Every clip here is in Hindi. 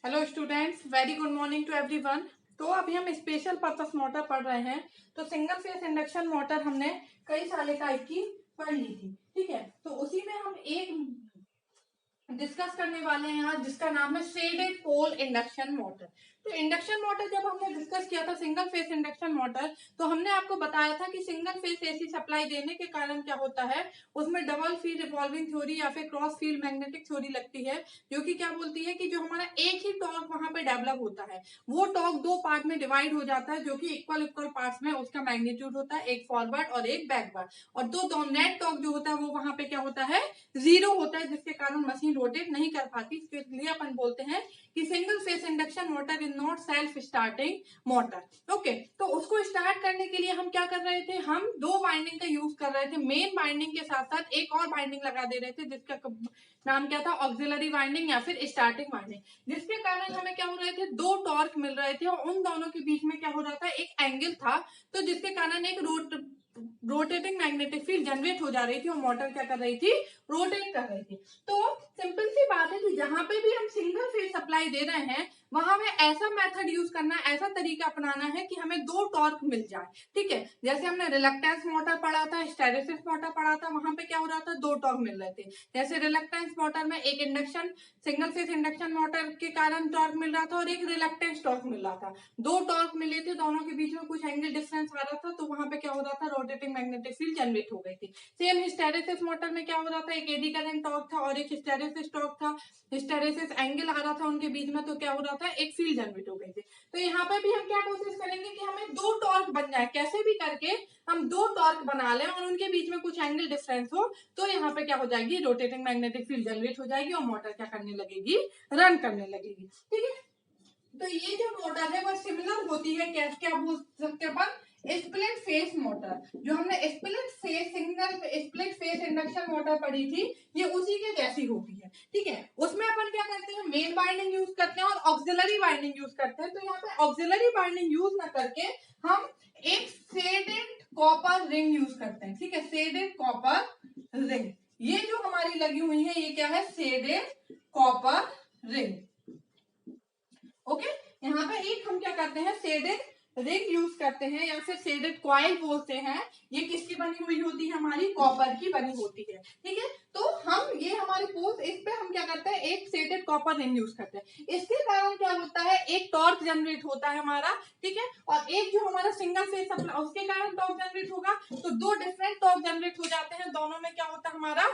Hello students, very good morning to everyone. तो अभी हम स्पेशल पर्पस मोटर पढ़ रहे हैं। तो सिंगल फेस इंडक्शन मोटर हमने कई सारे टाइप की पढ़ ली थी, ठीक है। तो उसी में हम एक डिस्कस करने वाले हैं आज, जिसका नाम है शेडेड पोल इंडक्शन मोटर। तो इंडक्शन मोटर जब हमने डिस्कस किया था सिंगल फेस इंडक्शन मोटर, तो हमने आपको बताया था कि सिंगल फेस एसी सप्लाई देने के कारण क्या होता है, उसमें डबल फील्ड रिवॉल्विंग थ्योरी या फिर क्रॉस फील्ड मैग्नेटिक थ्योरी लगती है, जो कि क्या बोलती है कि जो हमारा एक ही टॉर्क वहां पे डेवलप होता है, वो टॉर्क दो पार्ट में डिवाइड हो जाता है, जो कि इक्वल इक्वल पार्ट्स में उसका मैग्नीट्यूड होता है, एक फॉरवर्ड और एक बैकवर्ड। और दो नेट टॉर्क जो होता है वो वहां पे क्या होता है, जीरो होता है, जिसके कारण मशीन रोटेट नहीं कर पाती। इसके लिए अपन बोलते हैं कि single phase induction motor is not self starting motor. Okay, तो उसको स्टार्ट करने के लिए हम क्या कर रहे थे, हम दो बाइंडिंग का यूज कर रहे थे। मेन बाइंडिंग के साथ साथ एक और बाइंडिंग लगा दे रहे थे, जिसका नाम क्या था, ऑक्सिलरी बाइंडिंग या फिर स्टार्टिंग बाइंडिंग, जिसके कारण हमें क्या हो रहे थे, दो टॉर्क मिल रहे थे और उन दोनों के बीच में क्या हो रहा था, एक एंगल था, तो जिसके कारण एक रोटेटिंग मैग्नेटिक फील्ड जनरेट हो जा रही थी और मोटर क्या कर रही थी, रोटेट कर रही थी। तो सिंपल सी बात है कि जहां पे भी हम सिंगल फेज सप्लाई दे रहे हैं, वहां में ऐसा मेथड यूज करना, ऐसा तरीका अपनाना है कि हमें दो टॉर्क मिल जाए, ठीक है। जैसे हमने रिलक्टेंस मोटर पढ़ा था, हिस्टैरिसीस मोटर पढ़ा था, वहां पे क्या हो रहा था, दो टॉर्क मिल रहे थे। जैसे रिलक्टेंस मोटर में एक induction single phase induction motor के कारण टॉर्क मिल रहा था और एक रिलक्टेंस टॉर्क मिल रहा था, दो टॉर्क मिले थे, दोनों के बीच में कुछ एंगल डिफरेंस आ रहा था, तो वहां पे क्या हो रहा था, रोटेटिंग मैग्नेटिक फील्ड जनरेट हो गई थी। सेम हिस्टैरिसीस मोटर में क्या हो रहा था, एक एडी करंट टॉर्क था और एक हिस्टैरिसीस टॉर्क था, हिस्टैरिसीस एंगल आ रहा था उनके बीच में, तो क्या हो रहा था, एक फील्ड जनरेट हो गई थी। तो यहाँ पे भी हम क्या कोशिश करेंगे कि हमें दो टॉर्क बन जाए, कैसे भी करके हम दो टॉर्क बना लें और उनके बीच में कुछ एंगल डिफरेंस हो, तो यहाँ पे क्या हो जाएगी, रोटेटिंग मैग्नेटिक फील्ड जनरेट हो जाएगी और मोटर क्या करने लगेगी, रन करने लगेगी, ठीक है। तो ये जो मोटर है वो सिमिलर होती है, क्या बोल सकते हैं अपन, स्प्लिट फेस मोटर। जो हमने split face single split phase induction motor पढ़ी थी, ये उसी के जैसी होती है, ठीक है। उसमें अपन क्या करते हैं, मेन बाइंडिंग यूज करते हैं और ऑक्सिलरी बाइंडिंग यूज करते हैं। तो यहाँ पे ऑक्सिलरी बाइंडिंग यूज ना करके हम एक शेडेड कॉपर रिंग यूज करते हैं, ठीक है, शेडेड कॉपर रिंग। ये जो हमारी लगी हुई है, ये क्या है, शेडेड कॉपर रिंग। ओके, यहाँ पे एक हम क्या करते हैं, शेडेड रिंग यूज करते हैं या फिर शेडेड कॉइल बोलते हैं। ये किसकी बनी हुई होती है, हमारी कॉपर की बनी होती है, ठीक है। तो हम ये हमारे पोल, इस पे हम क्या करते हैं, एक शेडेड कॉपर रिंग यूज करते हैं। इसके कारण क्या होता है, एक टॉर्क जनरेट होता है हमारा, ठीक है, और एक जो हमारा सिंगल फेज सप्लाई, उसके कारण टॉर्क जनरेट होगा, तो दो डिफरेंट टॉर्क जनरेट हो जाते हैं, दोनों में क्या होता है हमारा,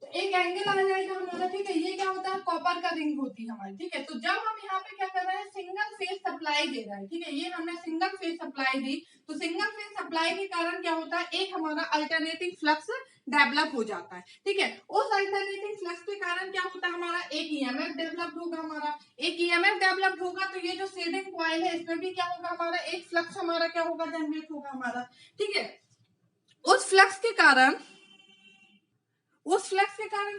एक एंगल आ जाएगा हमारा, ठीक है। ये क्या होता है, कॉपर का रिंग होती है हमारी, ठीक है। तो जब हम यहाँ पे क्या कर रहे हैं, सिंगल फेज सप्लाई दे रहे हैं, ठीक है, ये हमने सिंगल फेज सप्लाई दी, तो सिंगल फेज सप्लाई के कारण क्या होता है, एक हमारा अल्टरनेटिंग फ्लक्स डेवलप हो जाता है, ठीक है। उस अल्टरनेटिंग फ्लक्स के कारण क्या होता है, हमारा एक ईएमएफ डेवलप होगा, हमारा एक ईएमएफ डेवलप होगा, तो ये जो शेडिंग कॉइल है, इसमें भी क्या होगा, हमारा एक फ्लक्स हमारा क्या होगा, जनरेट होगा हमारा, ठीक है। उस फ्लक्स के कारण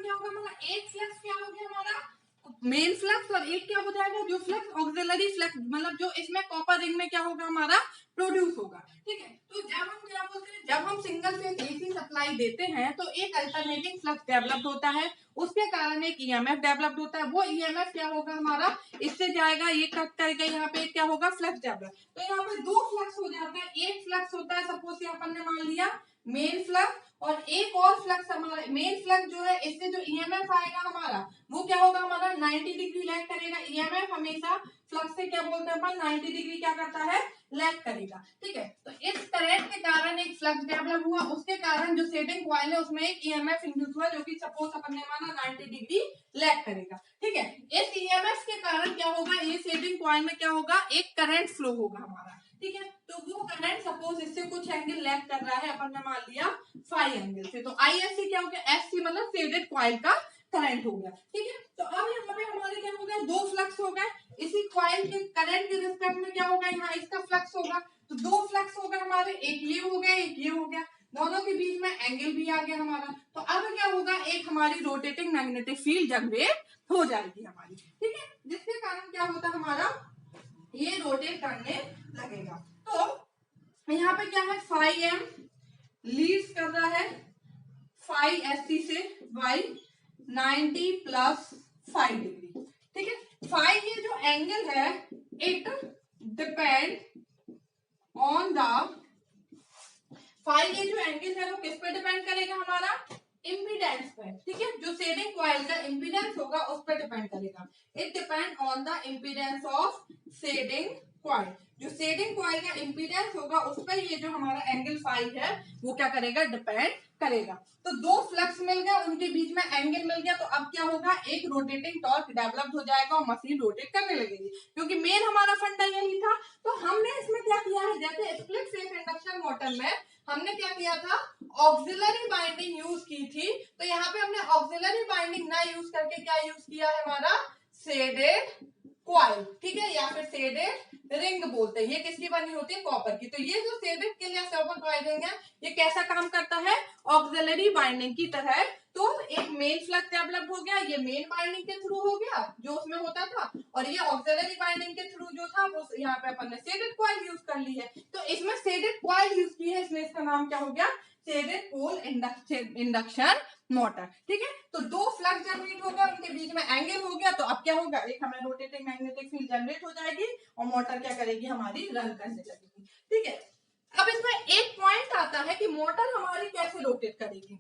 क्या होगा, हमारा एक फ्लक्स क्या हो गया, हमारा मेन फ्लक्स, और एक क्या हो जाएगा, जो फ्लक्स ऑक्सिलरी फ्लक्स, मतलब जो इसमें कॉपर रिंग में क्या होगा, हमारा प्रोड्यूस होगा, ठीक है। तो जब हम क्या बोलते हैं, जब हम सिंगल फेज एसी सप्लाई देते हैं, तो एक अल्टरनेटिंग फ्लक्स डेवलप होता है, उसके कारण एक ईएमएफ डेवलप होता है। वो ईएमएफ क्या होगा हमारा, इससे जाएगा, ये कट करके यहाँ पे क्या होगा, फ्लक्स डेवलप। तो यहाँ पे दो फ्लक्स हो जाता है, एक फ्लक्स होता है, सपोज अपन ने मान लिया मेन फ्लक्स, और एक और फ्लक्स हमारा, मेन फ्लक्स जो है, इससे जो ईएमएफ आएगा हमारा, वो क्या होगा, हमारा 90 डिग्री लैग करेगा। ईएमएफ हमेशा फ्लक्स से क्या बोलते हैं अपन, 90 डिग्री क्या करता है, लैग करेगा, ठीक है। तो इस करंट के कारण एक फ्लक्स डेवलप हुआ, उसके कारण जो शेडिंग कॉइल है उसमें एक ईएमएफ इंड्यूस हुआ, जो कि सपोज अपन ने माना 90 डिग्री लैग करेगा, ठीक है। इस ईएमएफ के कारण क्या होगा, ये शेडिंग कॉइल में क्या होगा, एक करंट फ्लो होगा हमारा, ठीक है। तो वो करंट सपोज इससे कुछ एंगल लैग कर रहा है, अपन ने मान लिया फाई एंगल से, तो आईएससी क्या हो गया, एससी मतलब शेडेड कॉइल का करंट हो गया, ठीक है। तो अब यहाँ पे हमारे क्या हो गया, दो फ्लक्स हो गए, इसी कॉइल के करंट के रिस्पेक्ट में क्या होगा, यहाँ इसका फ्लक्स होगा, तो दो फ्लक्स हो गए हमारे, एक ये हो गया, एक ये हो गया, दोनों के बीच में एंगल भी आ गया हमारा। तो अब क्या होगा, एक हमारी रोटेटिंग मैग्नेटिक फील्ड जनरेट हो जाएगी हमारी, ठीक है, जिसके कारण क्या होता है, हमारा ये रोटेट करने लगेगा। तो यहाँ पे क्या है, फाई एम लीड्स कर रहा है फाई एससी से वाई 90 प्लस 5 डिग्री, ठीक है। फाई ये एंगल है it depend on the phi, ये जो एंगल है वो किस पे डिपेंड करेगा, हमारा इम्पीडेंस पे, ठीक है, जो शेडिंग कॉइल का इम्पीडेंस होगा उस पर डिपेंड करेगा। It depend on the impedance of shading coil, जो शेडिंग कॉइल का इम्पीडेंस होगा उस पर ये जो हमारा एंगल फाई है वो क्या करेगा, डिपेंड करेगा। तो दो फ्लक्स मिल गया, उनके बीच में एंगल मिल गया, तो अब क्या होगा, एक रोटेटिंग टॉर्क डेवलप हो जाएगा और मशीन रोटेट करने लगेगी, क्योंकि मेन हमारा फंडा यही था। तो हमने इसमें क्या किया है, जैसे स्प्लिट फेस इंडक्शन मोटर में हमने क्या किया था, ऑक्सिलरी बाइंडिंग यूज की थी, तो यहाँ पे हमने ऑक्सिलरी बाइंडिंग ना यूज करके क्या यूज किया है, हमारा शेडेड कॉइल, ठीक है, या फिर शेडेड रिंग बोलते हैं। ये किसकी बनी होती है, कॉपर की। तो ये जो शेडेड के लिए कॉपर कॉइल रिंग है, ये कैसा काम करता है, ऑक्सिलरी बाइंडिंग की तरह। तो एक मेन फ्लक्स डेवलप हो गया, ये मेन बाइंडिंग के थ्रू हो गया जो उसमें होता था, और ये ऑक्सिलरी बाइंडिंग के थ्रू जो था वो यहाँ पे अपन ने शेडेड कॉइल यूज कर ली है। तो इसमें शेडेड कॉइल यूज की है, इसमें इसका नाम क्या हो गया, शेडेड पोल इंडक्शन मोटर, ठीक है। तो दो फ्लक्स जनरेट होगा, उनके बीच में एंगल हो गया, तो अब क्या होगा, एक हमें रोटेटिंग मैग्नेटिक फील्ड जनरेट हो जाएगी और मोटर क्या करेगी, हमारी रन करने लगेगी, ठीक है। अब इसमें एक पॉइंट आता है कि मोटर हमारी कैसे रोटेट करेगी,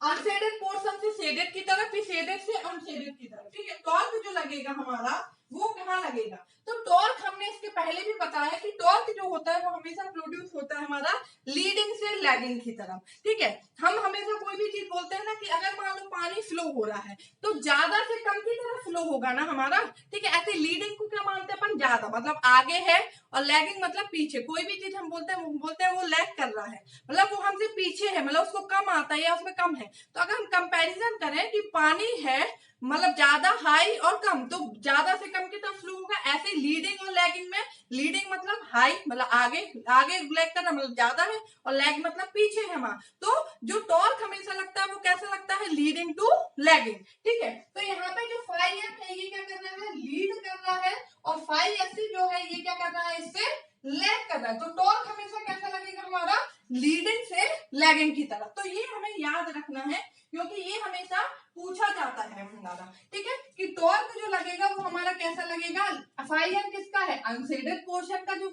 अनशेडेड पोर्शन से शेडेड की तरफ, फिर शेडेड से अनशेडेड की तरफ, ठीक है। टॉर्क जो लगेगा हमारा वो कहाँ लगेगा, तो टॉर्क हमने इसके पहले भी बताया कि टॉर्क जो होता है वो हमेशा प्रोड्यूस होता है हमारा लीडिंग से लैगिंग की तरफ, ठीक है। हम हमेशा कोई भी चीज बोलते हैं ना कि अगर मान लो पानी फ्लो हो रहा है तो ज्यादा से कम की तरफ फ्लो होगा ना हमारा, ठीक है। ऐसे लीडिंग को क्या मानते हैं अपन, ज्यादा मतलब आगे है, और लैगिंग मतलब पीछे। कोई भी चीज हम बोलते हैं वो लैग कर रहा है, मतलब वो हमसे पीछे है, मतलब उसको कम आता है या उसमें कम है। तो अगर हम कंपैरिजन करें कि पानी है मतलब ज्यादा हाई और कम, तो ज्यादा से कम की तरफ फ्लो होगा। ऐसे लीडिंग और लैगिंग में, लीडिंग मतलब हाई मतलब आगे आगे लैग करना मतलब ज्यादा है, और लैग मतलब पीछे है वहां। तो जो टॉर्क हमेशा लगता है वो कैसा लगता है, लीडिंग टू लैगिंग, ठीक है। तो यहाँ पे जो फाई एफ है ये क्या कर रहा है, लीड कर रहा है, और फाई एस जो है ये क्या कर रहा है, इससे लैग कर रहा है। तो टॉर्क हमेशा कैसा लगेगा हमारा, लीडिंग से लैगिंग की तरफ। तो ये हमें याद रखना है, क्योंकि ये हमेशा पूछा जाता है हमारा, ठीक है, कि टॉर्क जो लगेगा वो हमारा कैसा लगेगा। फाई एम किसका है, अनशेडेड पोर्शन का जो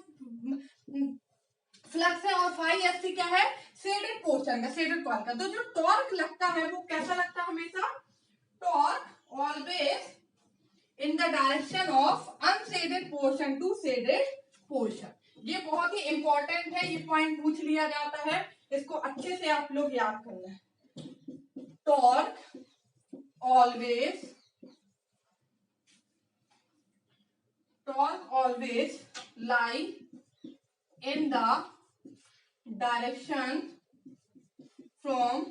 फ्लक्स है, और फाई एफ सी क्या है, शेडेड पोर्शन का, शेडेड कॉइल का। तो जो टॉर्क लगता है वो कैसा लगता है हमेशा, torque always in the direction of unshaded portion to shaded portion. ये बहुत ही इंपॉर्टेंट है, ये पॉइंट पूछ लिया जाता है, इसको अच्छे से आप लोग याद करना है। Torque always lie in the direction from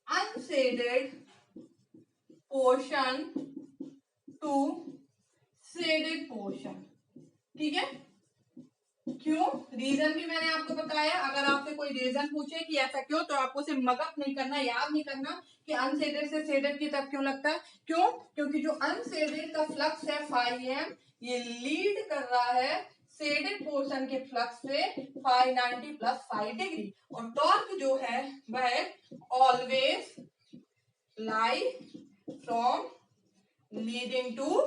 unshaded portion to shaded portion, ठीक है। क्यों, रीजन भी मैंने आपको बताया। अगर आपसे कोई रीजन पूछे कि ऐसा क्यों, तो आपको सिर्फ मगअप नहीं करना, याद नहीं करना कि अनशेडेड से शेडेड की तरफ क्यों लगता है। क्यों, क्योंकि जो अनशेडेड का फ्लक्स है फाई एम, ये लीड कर रहा है शेडेड पोर्शन के फ्लक्स से 590 प्लस 5 डिग्री, और टॉर्क जो है वह always lie from leading to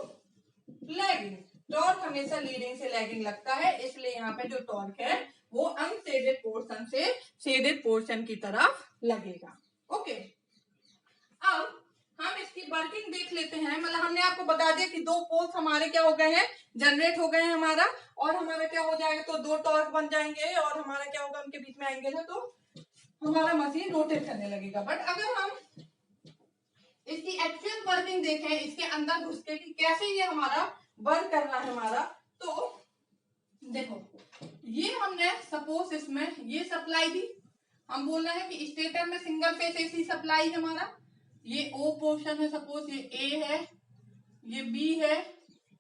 lagging. Torque हमेशा लीडिंग से लैगिंग लगता है, इसलिए यहाँ पे जो टॉर्क है वो अनशेडेड पोर्शन से शेडेड पोर्शन की तरफ लगेगा, ओके। अब हम इसकी वर्किंग देख लेते हैं। मतलब हमने आपको बता दिया कि दो पोल्स हमारे क्या हो गए हैं, जनरेट हो गए हैं हमारा, और हमारा क्या हो जाएगा, तो दो टॉर्क बन जाएंगे, और हमारा क्या होगा, उनके बीच में एंगल है, तो हमारा मशीन रोटेट करने लगेगा। बट अगर हम इसकी एक्चुअल वर्किंग देखें, इसके अंदर घुस के कि कैसे ये हमारा वर्क कर रहा है हमारा, तो देखो ये हमने सपोज इसमें ये सप्लाई दी, हम बोल रहे हैं कि स्टेटर में सिंगल फेस एसी सप्लाई है हमारा, ये ओ पोर्शन है, सपोज ये ए है, ये बी है,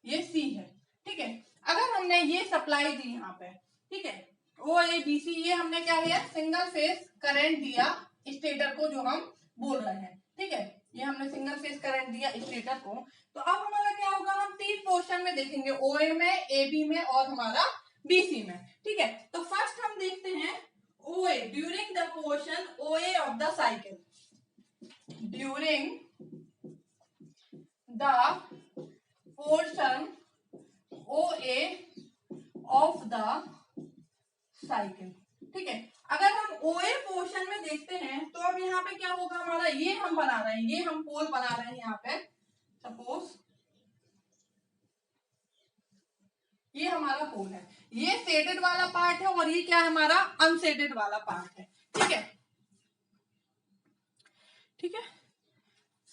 ये सी है, ठीक है। अगर हमने ये सप्लाई दी यहाँ पे, ठीक है, ओ ए बी सी, ये हमने क्या किया, सिंगल फेस करंट दिया स्टेटर को, जो हम बोल रहे हैं, ठीक है, ये हमने सिंगल फेस करंट दिया स्टेटर को। तो अब हमारा क्या होगा, हम तीन पोर्शन में देखेंगे, ओ ए में, ए बी में, और हमारा बी सी में, ठीक है। तो फर्स्ट हम देखते हैं O A, during the portion O A of the cycle, during the portion O A of the cycle. ठीक है, अगर हम ओए पोर्शन में देखते हैं तो अब यहाँ पे क्या होगा हमारा, ये हम बना रहे हैं, ये हम पोल बना रहे हैं यहाँ पे, सपोज ये हमारा पोल है, ये शेडेड वाला पार्ट है और ये क्या है हमारा अनशेडेड वाला पार्ट है। ठीक है, ठीक है,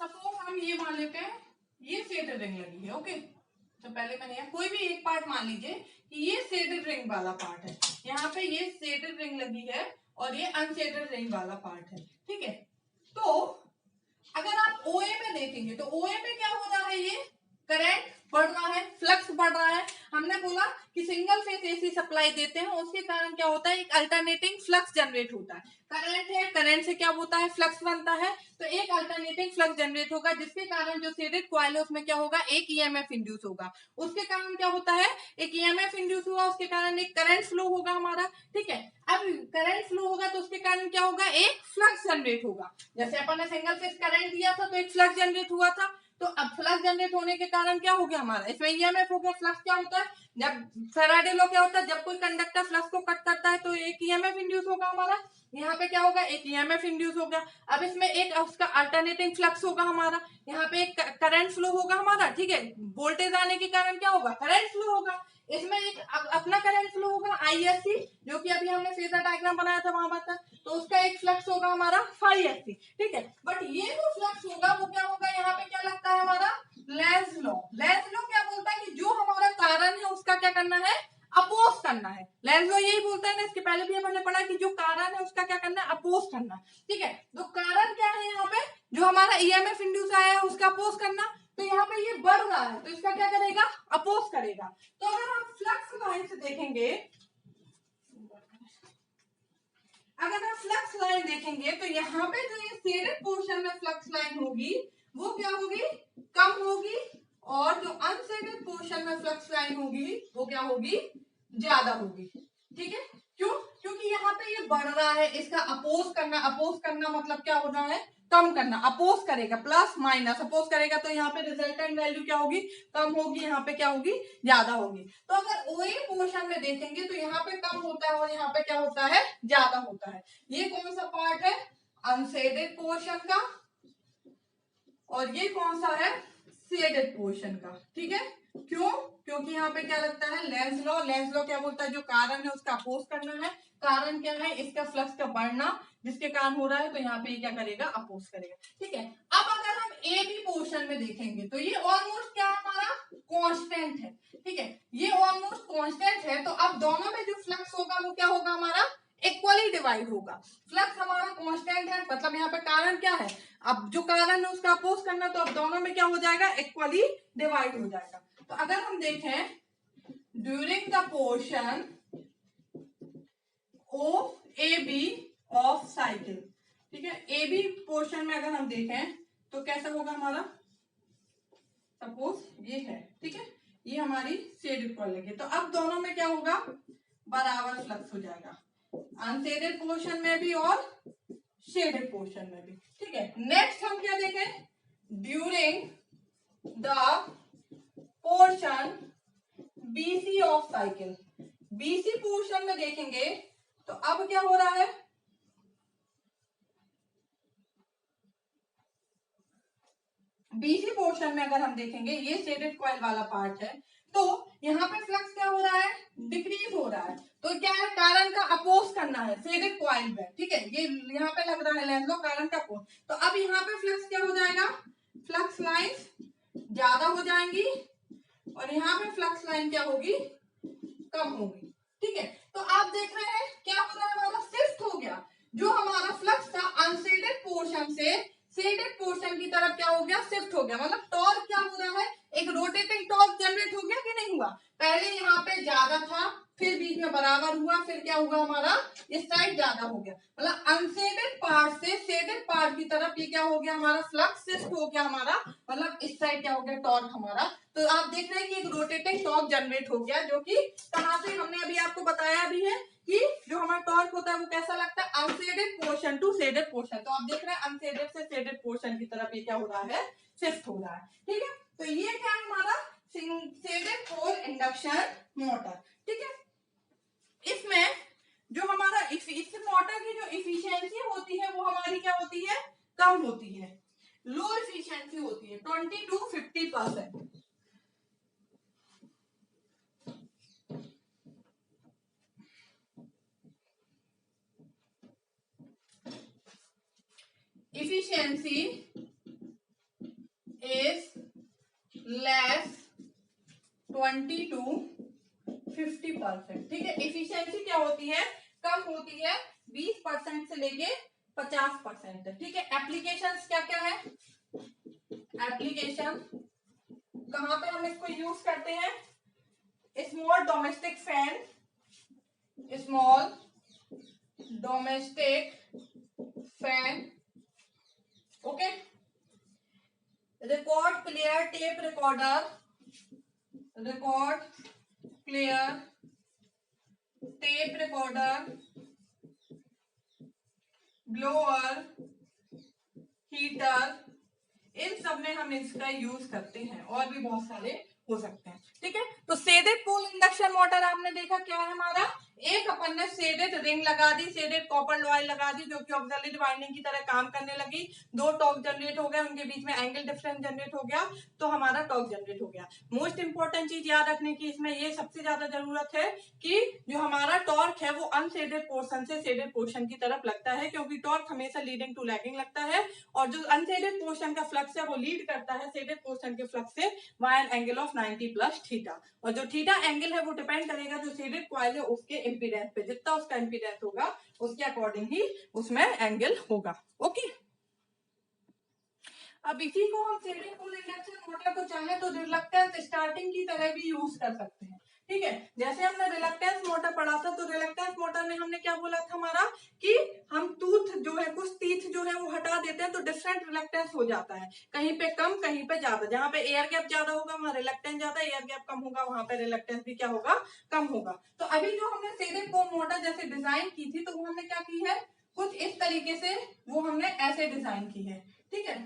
सपोज हम ये मान लेते हैं ये शेडेड रिंग लगी है। ओके, तो पहले मैंने कोई भी एक पार्ट मान लीजिए कि ये शेडेड रिंग वाला पार्ट है, यहाँ पे ये शेडेड रिंग लगी है और ये अनशेडेड रिंग वाला पार्ट है। ठीक है, तो अगर आप ओए में देखेंगे तो ओए में क्या हो रहा है, ये करंट बढ़ रहा है, फ्लक्स बढ़ रहा है। हमने बोला कि सिंगल फेज एसी सप्लाई देते हैं, उसके कारण क्या होता है, एक अल्टरनेटिंग फ्लक्स जनरेट होता है। करंट है, करंट से क्या होता है, फ्लक्स बनता है, तो एक अल्टरनेटिंग फ्लक्स जनरेट होगा जिसके कारण जो शेडेड कॉइल है उसमें क्या होगा, एक ईएमएफ इंड्यूस होगा। उसके कारण क्या होता है, एक ईएमएफ इंड्यूस हुआ, उसके कारण एक करंट फ्लो होगा हमारा। ठीक है, अब करंट फ्लो होगा तो उसके कारण क्या होगा, एक फ्लक्स जनरेट होगा। जैसे अपन ने सिंगल फेज करंट दिया था तो एक फ्लक्स जनरेट हुआ था, तो अब फ्लक्स जनरेट होने के कारण क्या हो गया हमारा, इसमें ईएमएफ हो गया। फ्लक्स क्या होता है, जब फैराडे लॉ क्या होता है, जब कोई कंडक्टर फ्लक्स को कट करता है तो एक ईएमएफ इंड्यूस होगा हमारा, यहाँ पे क्या होगा, एक ईएमएफ इंड्यूस हो गया। अब इसमें एक उसका अल्टरनेटिंग फ्लक्स होगा हमारा, यहाँ पे एक करंट फ्लो होगा हमारा। ठीक है, वोल्टेज आने के कारण क्या होगा, करंट फ्लो होगा। इसमें एक अपना करंट फ्लो होगा आईएससी, जो कि अभी हमने फेजर डायग्राम बनाया था वहां पर, तो उसका एक फ्लक्स होगा हमारा फाई एससी। ठीक है, बट ये जो फ्लक्स होगा वो क्या होगा, यहाँ पे क्या लगता है हमारा लेंज लॉ। लेंज लॉ क्या बोलता है कि जो हमारा कारण है उसका क्या करना है, अपोज करना है। लेंज लॉ यही बोलता है ना, इसके पहले भी हमने पढ़ा कि जो कारण है उसका क्या करना है, अपोज करना। ठीक है, तो कारण क्या है यहाँ पे, जो हमारा ईएमएफ इंड्यूस आया है उसका अपोज करना। तो यहाँ पे ये बढ़ रहा है तो इसका क्या करेगा, अपोज करेगा। तो अगर हम फ्लक्स लाइन से देखेंगे, अगर हम फ्लक्स लाइन देखेंगे तो यहाँ पे जो ये शेडेड पोर्शन में फ्लक्स लाइन होगी वो क्या होगी, कम होगी, और जो अनशेडेड पोर्शन में फ्लक्स लाइन होगी वो क्या होगी, ज्यादा होगी। ठीक है, क्यों, क्योंकि यहाँ पे ये बढ़ रहा है, इसका अपोज करना, अपोज करना मतलब क्या हो रहा है, कम करना। अपोज करेगा, प्लस माइनस अपोज करेगा, तो यहाँ पे रिजल्टेंट वैल्यू क्या होगी, कम होगी, यहाँ पे क्या होगी, ज्यादा होगी। तो अगर ओए पोर्शन में देखेंगे तो यहाँ पे कम होता है और यहाँ पे क्या होता है, ज्यादा होता है। ये कौन सा पार्ट है, अनशेडेड पोर्शन का, और ये कौन सा है, शेडेड पोर्शन का। ठीक है, क्यों, क्योंकि यहाँ पे क्या लगता है, लेंज लॉ। लेंज लॉ क्या बोलता है, जो कारण है उसका अपोज करना है। कारण क्या है, इसका फ्लक्स का बढ़ना, जिसके कारण हो रहा है, तो यहाँ पे क्या करेगा, अपोज करेगा। ठीक है, अब अगर हम ए बी पोर्शन में देखेंगे तो ये ऑलमोस्ट क्या है हमारा, कांस्टेंट है। ठीक है, ये ऑलमोस्ट कांस्टेंट है, तो अब दोनों में जो फ्लक्स होगा वो क्या होगा हमारा, इक्वली डिवाइड होगा। फ्लक्स हमारा कांस्टेंट है, मतलब यहाँ पे कारण क्या है, अब जो कारण है उसका अपोज करना, तो अब दोनों में क्या हो जाएगा, इक्वली डिवाइड हो जाएगा। तो अगर हम देखें during the portion O A B of cycle, ठीक है, ए बी पोर्शन में अगर हम देखें तो कैसा होगा हमारा, सपोज ये है। ठीक है, ये हमारी शेडेड कॉइल लगी, तो अब दोनों में क्या होगा, बराबर फ्लक्स हो जाएगा, अनशेडेड पोर्शन में भी और शेडेड पोर्शन में भी। ठीक है, नेक्स्ट हम क्या देखें, during the portion BC of cycle. BC portion में देखेंगे तो अब क्या हो रहा है, बीसी पोर्शन में अगर हम देखेंगे, ये शेडेड कॉइल वाला पार्ट है, तो यहाँ पे फ्लक्स क्या हो रहा है, डिक्रीज हो रहा है। तो क्या है, कारण का अपोज करना है शेडेड कॉइल में। ठीक है, ये यहाँ पे लग रहा है लेंज लॉ, कारण का अपोज। तो अब यहाँ पे फ्लक्स क्या हो जाएगा, फ्लक्स लाइन ज्यादा हो जाएंगी और यहाँ पे फ्लक्स लाइन क्या होगी, कम होगी। ठीक है, तो आप देख रहे हैं क्या हो रहा है, हमारा शिफ्ट हो गया, जो हमारा फ्लक्स था अनशेडेड पोर्शन से शेडेड पोर्शन की तरफ क्या हो गया, शिफ्ट हो गया। मतलब टॉर्क क्या हो रहा है, एक रोटेटिंग टॉर्क जनरेट हो गया कि नहीं हुआ। पहले यहाँ पे ज्यादा था, फिर बीच में बराबर हुआ, फिर क्या हुआ हमारा, इस साइड ज्यादा हो गया। मतलब अनशेडेड पार्ट से शेडेड पार्ट की तरफ ये क्या हो गया, हमारा फ्लक्स शिफ्ट हो गया हमारा, मतलब इस साइड क्या हो गया, टॉर्क हमारा। तो आप देख रहे हैं कि एक रोटेटिंग टॉर्क जनरेट हो गया, जो कि कहाँ से, हमने अभी आपको बताया भी है कि जो हमारा टॉर्क होता है वो कैसा लगता है, unshaded portion to shaded portion. तो आप देख रहे हैं अनशेडेड से शेडेड पोर्शन की तरफ ये क्या हो रहा है, शिफ्ट हो रहा है। ठीक है, तो ये क्या है हमारा शेडेड पोल इंडक्शन मोटर। ठीक है, इसमें जो हमारा इस मोटर की जो इफिशियंसी होती है वो हमारी क्या होती है, कम होती है, लो इफिशियंसी होती है 20 to 50%। efficiency is less 20 to 50%। ठीक है, एफिशिएंसी क्या होती है, कम होती है 20% से लेके 50%। ठीक है, एप्लीकेशंस क्या क्या है, एप्लीकेशन कहां पे हम इसको यूज करते हैं, small domestic fan, small domestic fan, okay, record player, tape recorder, record player, tape recorder, blower, heater, इन सब में हम इसका यूज करते हैं, और भी बहुत सारे हो सकते हैं। ठीक है, तो शेडेड पोल इंडक्शन मोटर आपने देखा क्या है हमारा, एक अपन ने शेडेड रिंग लगा दी, शेडेड कॉपर लॉयल लगा दी जो कि ऑक्सिलरी वाइंडिंग की तरह काम करने लगी, दो टॉर्क जनरेट हो गए, उनके बीच में एंगल डिफरेंस जनरेट हो गया, तो हमारा टॉर्क जनरेट हो गया। मोस्ट इंपॉर्टेंट चीज याद रखने की इसमें ये सबसे ज्यादा जरूरत है कि जो हमारा टॉर्क है वो अनशेडेड पोर्शन से शेडेड पोर्शन की तरफ लगता है, क्योंकि टॉर्क हमेशा लीडिंग टू लैगिंग लगता है, और जो अनशेडेड पोर्शन का फ्लक्स है वो लीड करता है शेडेड पोर्शन के फ्लक्स से by an angle of 90 plus theta, और जो थीटा एंगल है वो डिपेंड करेगा जो शेडेड कॉइल है उसके इंपीडेंस पे, जितना उसका इंपीडेंस होगा उसके अकॉर्डिंग ही उसमें एंगल होगा। ओके, अब इसी को हम शेडेड पोल इंडक्शन मोटर को चाहे तो रिलक्टेंस स्टार्टिंग की तरह भी यूज कर सकते हैं। ठीक है, जैसे हमने रिलक्टेंस मोटर पढ़ा था, तो रिलक्टेंस मोटर में हमने क्या बोला था हमारा कि हम टूथ जो है, कुछ टीथ जो है वो हटा देते हैं तो डिफरेंट रिलक्टेंस हो जाता है, कहीं पे कम कहीं पे ज्यादा, जहां पे एयर गैप ज्यादा होगा वहां रिलक्टेंस ज्यादा, एयर गैप कम होगा वहां पे रिलक्टेंस भी क्या होगा, कम होगा। तो अभी जो हमने शेडेड पोल मोटर जैसे डिजाइन की थी, तो वो हमने क्या की है, कुछ इस तरीके से वो हमने ऐसे डिजाइन की है। ठीक है,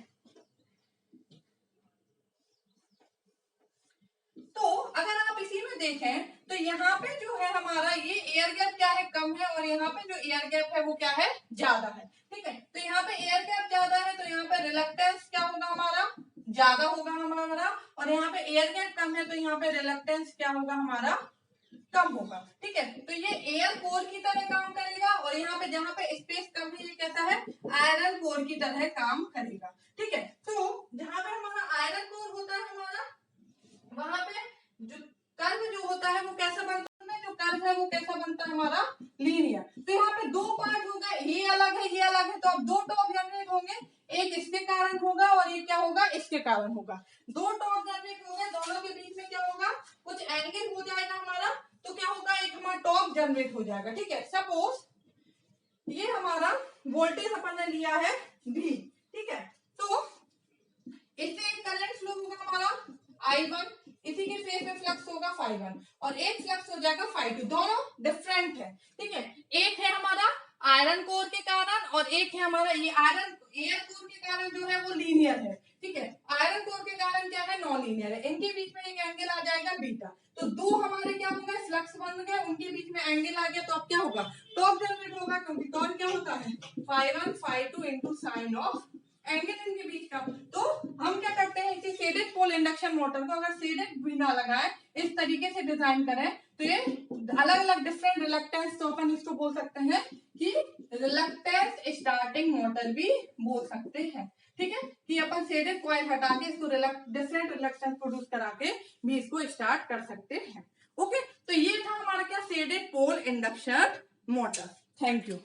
तो अगर आप इसी में देखें तो यहाँ पे जो है हमारा ये एयर गैप क्या है, कम है, और यहाँ पे जो एयर गैप है वो क्या है, ज्यादा है। ठीक है, तो यहाँ पे एयर गैप ज्यादा है तो यहाँ पे रिलक्टेंस क्या होगा हमारा, ज्यादा होगा हमारा, और यहाँ पे एयर गैप कम है तो यहाँ पे रिलक्टेंस क्या होगा हमारा, कम होगा। ठीक है, तो ये एयर कोर की तरह काम करेगा, और यहाँ पे जहाँ पे स्पेस कम है ये कैसा है, आयरन कोर की तरह काम करेगा। ठीक है, तो जहाँ पे हमारा आयरन कोर होता है हमारा, वहां पे जो कर्व जो होता है वो कैसा बनता है, जो कर्व है वो कैसा बनता है हमारा, लीनियर। तो यहाँ पे दो पार्ट हो गए, ये अलग है ये अलग है, तो अब दो टॉप जनरेट होंगे, एक इसके कारण होगा और एक क्या होगा, इसके कारण होगा। दो टॉप जनरेट हो गए, दोनों के बीच में क्या होगा, कुछ एंगल हो जाएगा हमारा, तो क्या होगा, एक हमारा टॉप जनरेट हो जाएगा। ठीक है, सपोज ये हमारा वोल्टेज अपन ने लिया है V। ठीक है, तो इससे एक करंट फ्लो होगा हमारा I1, इसी के फेस में फ्लक्स होगा φ1, और एक फ्लक्स हो जाएगा φ2, दोनों डिफरेंट है। ठीक है, एक है हमारा आयरन कोर के कारण, और एक है हमारा ये आयरन एयर कोर के कारण जो है वो लीनियर है। ठीक है, आयरन कोर के कारण क्या है, नॉन लीनियर है, इनके बीच में एक एंगल आ जाएगा बीटा, तो दो हमारे क्या होंगे, फ्लक्स बन गए, उनके बीच में एंगल आ गया, तो अब क्या होगा, टॉर्क जनरेट होगा, क्योंकि टॉर्क क्या होता है, φ1 φ2 इनटू साइन ऑफ एंगल इनके बीच का। तो हम क्या करते हैं, इसी शेडेड पोल इंडक्शन मोटर को अगर शेडेड भी ना लगाए, इस तरीके से डिजाइन करें, तो ये अलग अलग डिफरेंट रिलक्टेंस, तो अपन इसको बोल सकते हैं कि रिलक्टेंस स्टार्टिंग मोटर भी बोल सकते हैं। ठीक है, कि अपन शेडेड कॉइल हटा के इसको डिफरेंट रिलक्टेंस प्रोड्यूस करा के भी इसको स्टार्ट कर सकते हैं। ओके, तो ये था हमारा क्या, shaded pole induction motor. Thank you.